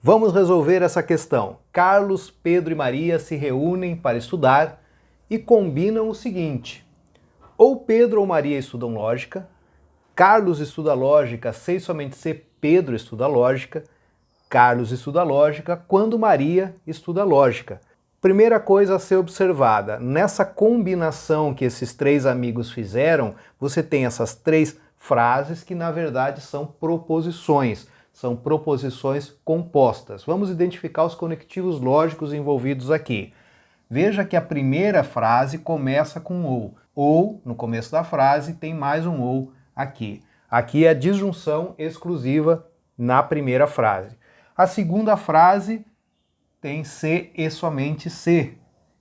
Vamos resolver essa questão. Carlos, Pedro e Maria se reúnem para estudar e combinam o seguinte: ou Pedro ou Maria estudam lógica, Carlos estuda lógica sem somente se Pedro estuda lógica, Carlos estuda lógica quando Maria estuda lógica. Primeira coisa a ser observada, nessa combinação que esses três amigos fizeram, você tem essas três frases que na verdade são proposições compostas. Vamos identificar os conectivos lógicos envolvidos aqui. Veja que a primeira frase começa com ou no começo da frase tem mais um ou aqui. Aqui é a disjunção exclusiva na primeira frase. A segunda frase tem se e somente se.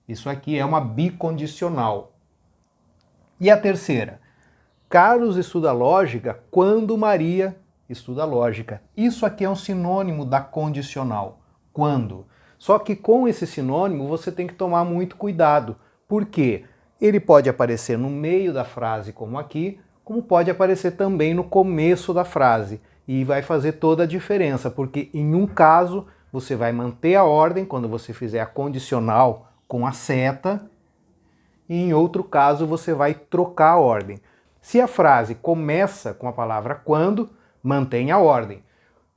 Isso aqui é uma bicondicional. E a terceira? Carlos estuda lógica quando Maria estuda lógica. Isso aqui é um sinônimo da condicional. Quando? Só que com esse sinônimo você tem que tomar muito cuidado. Por quê? Ele pode aparecer no meio da frase, como aqui, como pode aparecer também no começo da frase. E vai fazer toda a diferença, porque em um caso você vai manter a ordem quando você fizer a condicional com a seta, e em outro caso você vai trocar a ordem. Se a frase começa com a palavra quando, mantém a ordem.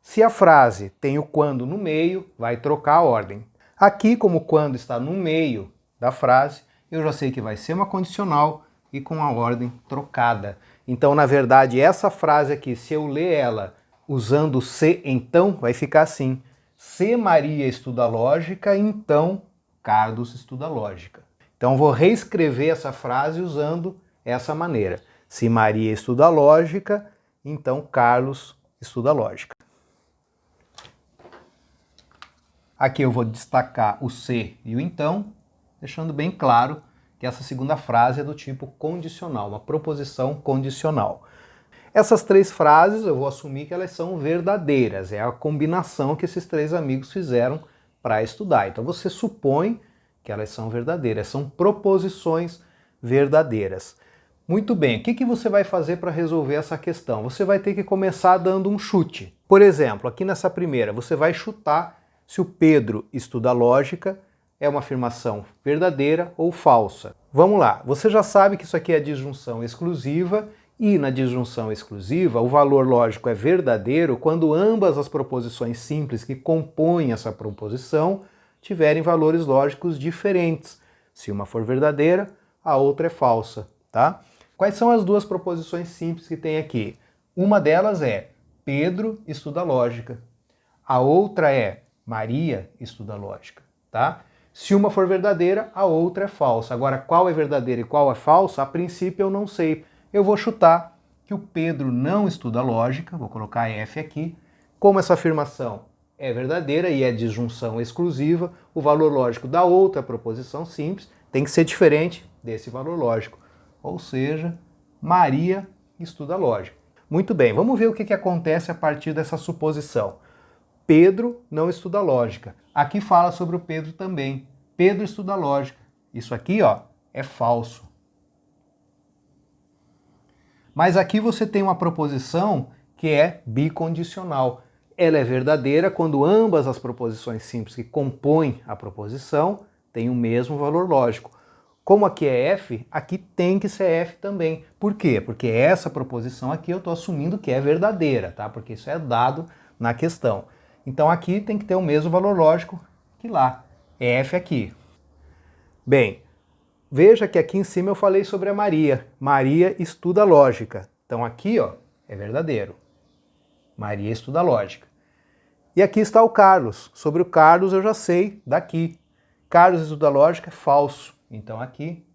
Se a frase tem o quando no meio, vai trocar a ordem. Aqui, como quando está no meio da frase, eu já sei que vai ser uma condicional e com a ordem trocada. Então, na verdade, essa frase aqui, se eu ler ela usando se então, vai ficar assim: se Maria estuda lógica, então Carlos estuda lógica. Então vou reescrever essa frase usando essa maneira. Se Maria estuda lógica, então Carlos estuda lógica. Aqui eu vou destacar o se e o então, deixando bem claro que essa segunda frase é do tipo condicional, uma proposição condicional. Essas três frases eu vou assumir que elas são verdadeiras, é a combinação que esses três amigos fizeram para estudar. Então você supõe que elas são verdadeiras, são proposições verdadeiras. Muito bem, o que você vai fazer para resolver essa questão? Você vai ter que começar dando um chute. Por exemplo, aqui nessa primeira, você vai chutar se o Pedro estuda lógica, é uma afirmação verdadeira ou falsa. Vamos lá, você já sabe que isso aqui é disjunção exclusiva, e na disjunção exclusiva o valor lógico é verdadeiro quando ambas as proposições simples que compõem essa proposição tiverem valores lógicos diferentes. Se uma for verdadeira, a outra é falsa, tá? Quais são as duas proposições simples que tem aqui? Uma delas é Pedro estuda lógica. A outra é Maria estuda lógica, tá? Se uma for verdadeira, a outra é falsa. Agora, qual é verdadeira e qual é falsa? A princípio eu não sei. Eu vou chutar que o Pedro não estuda lógica, vou colocar F aqui. Como essa afirmação é verdadeira e é disjunção exclusiva, o valor lógico da outra proposição simples tem que ser diferente desse valor lógico. Ou seja, Maria estuda lógica. Muito bem, vamos ver o que acontece a partir dessa suposição. Pedro não estuda lógica. Aqui fala sobre o Pedro também. Pedro estuda lógica. Isso aqui, ó, é falso. Mas aqui você tem uma proposição que é bicondicional. Ela é verdadeira quando ambas as proposições simples que compõem a proposição têm o mesmo valor lógico. Como aqui é F, aqui tem que ser F também. Por quê? Porque essa proposição aqui eu estou assumindo que é verdadeira, tá? Porque isso é dado na questão. Então aqui tem que ter o mesmo valor lógico que lá. É F aqui. Bem, veja que aqui em cima eu falei sobre a Maria. Maria estuda lógica. Então aqui, ó, é verdadeiro. Maria estuda lógica. E aqui está o Carlos. Sobre o Carlos eu já sei daqui. Carlos estuda lógica é falso. Então aqui,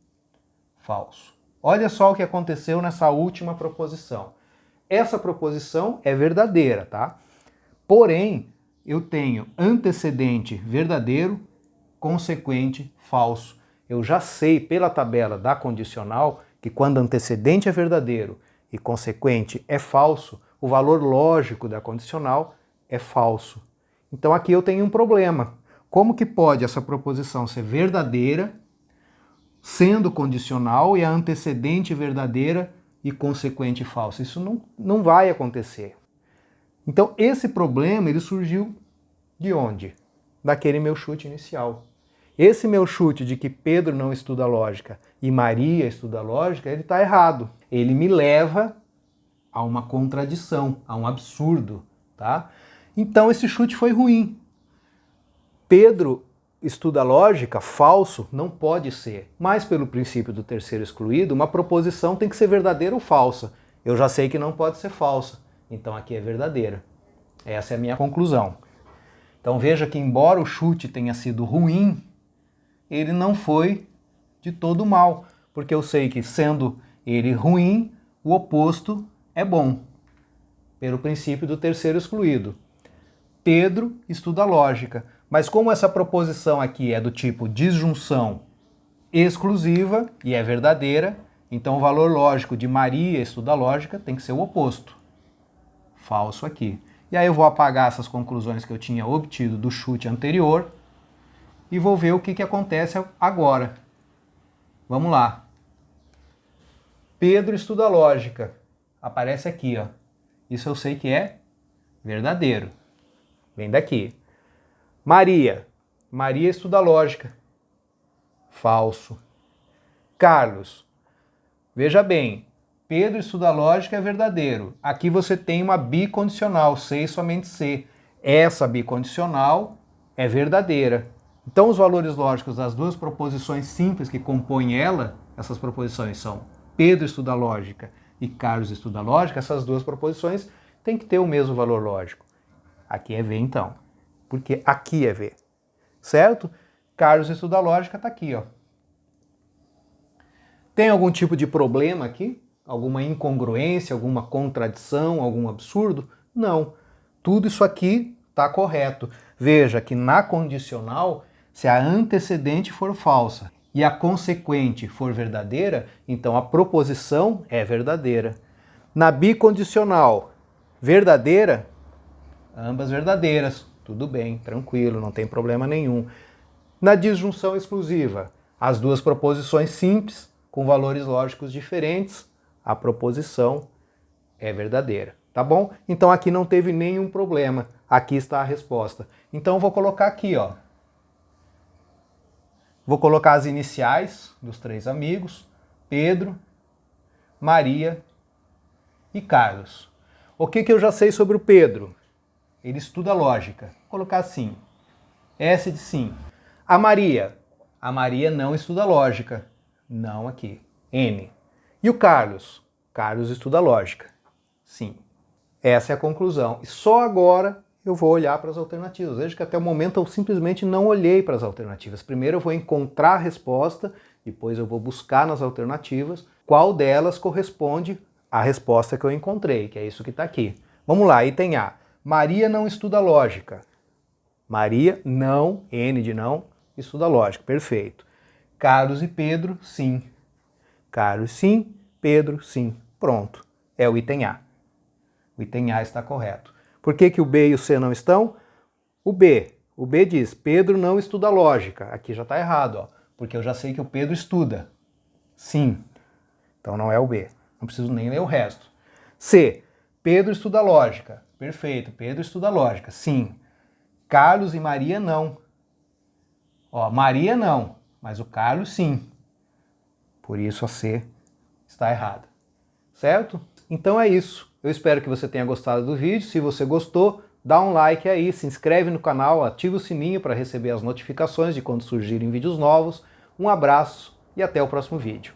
falso. Olha só o que aconteceu nessa última proposição. Essa proposição é verdadeira, tá? Porém, eu tenho antecedente verdadeiro, consequente falso. Eu já sei pela tabela da condicional que quando antecedente é verdadeiro e consequente é falso, o valor lógico da condicional é falso. Então aqui eu tenho um problema. Como que pode essa proposição ser verdadeira, sendo condicional, e a antecedente verdadeira e consequente falsa? Isso não vai acontecer. Então esse problema ele surgiu De onde? Daquele meu chute inicial. Esse meu chute de que Pedro não estuda lógica e Maria estuda lógica, ele está errado. Ele me leva a uma contradição, a um absurdo, tá? Então esse chute foi ruim. Pedro estuda lógica, falso, não pode ser. Mas pelo princípio do terceiro excluído, uma proposição tem que ser verdadeira ou falsa. Eu já sei que não pode ser falsa, então aqui é verdadeira. Essa é a minha conclusão. Então veja que embora o chute tenha sido ruim, ele não foi de todo mal, porque eu sei que sendo ele ruim, o oposto é bom, pelo princípio do terceiro excluído. Pedro estuda lógica, mas como essa proposição aqui é do tipo disjunção exclusiva e é verdadeira, então o valor lógico de Maria estuda lógica tem que ser o oposto. Falso aqui. E aí eu vou apagar essas conclusões que eu tinha obtido do chute anterior e vou ver o que acontece agora. Vamos lá. Pedro estuda lógica. Aparece aqui, ó. Isso eu sei que é verdadeiro. Vem daqui. Maria. Maria estuda lógica. Falso. Carlos. Veja bem. Pedro estuda lógica é verdadeiro. Aqui você tem uma bicondicional, C e somente C. Essa bicondicional é verdadeira. Então os valores lógicos das duas proposições simples que compõem ela, essas proposições são Pedro estuda lógica e Carlos estuda lógica, essas duas proposições têm que ter o mesmo valor lógico. Aqui é V então, porque aqui é V, certo? Carlos estuda lógica está aqui, ó. Tem algum tipo de problema aqui? Alguma incongruência, alguma contradição, algum absurdo? Não. Tudo isso aqui está correto. Veja que na condicional, se a antecedente for falsa e a consequente for verdadeira, então a proposição é verdadeira. Na bicondicional, verdadeira, ambas verdadeiras. Tudo bem, tranquilo, não tem problema nenhum. Na disjunção exclusiva, as duas proposições simples com valores lógicos diferentes, a proposição é verdadeira, tá bom? Então aqui não teve nenhum problema, aqui está a resposta. Então vou colocar aqui, ó. Vou colocar as iniciais dos três amigos, Pedro, Maria e Carlos. O que eu já sei sobre o Pedro? Ele estuda lógica. Vou colocar assim, S de sim. A Maria não estuda lógica. Não aqui, N. E o Carlos? Carlos estuda lógica. Sim. Essa é a conclusão. E só agora eu vou olhar para as alternativas. Veja que até o momento eu simplesmente não olhei para as alternativas. Primeiro eu vou encontrar a resposta, depois eu vou buscar nas alternativas qual delas corresponde à resposta que eu encontrei, que é isso que está aqui. Vamos lá, item A. Maria não estuda lógica. Maria não, N de não, estuda lógica. Perfeito. Carlos e Pedro, sim. Carlos, sim. Pedro, sim. Pronto. É o item A. O item A está correto. Por que o B e o C não estão? O B diz, Pedro não estuda lógica. Aqui já está errado, ó, porque eu já sei que o Pedro estuda. Sim. Então não é o B. Não preciso nem ler o resto. C, Pedro estuda lógica. Perfeito, Pedro estuda lógica. Sim. Carlos e Maria não. Ó, Maria não, mas o Carlos sim. Por isso a C está errada. Certo? Então é isso. Eu espero que você tenha gostado do vídeo. Se você gostou, dá um like aí, se inscreve no canal, ativa o sininho para receber as notificações de quando surgirem vídeos novos. Um abraço e até o próximo vídeo.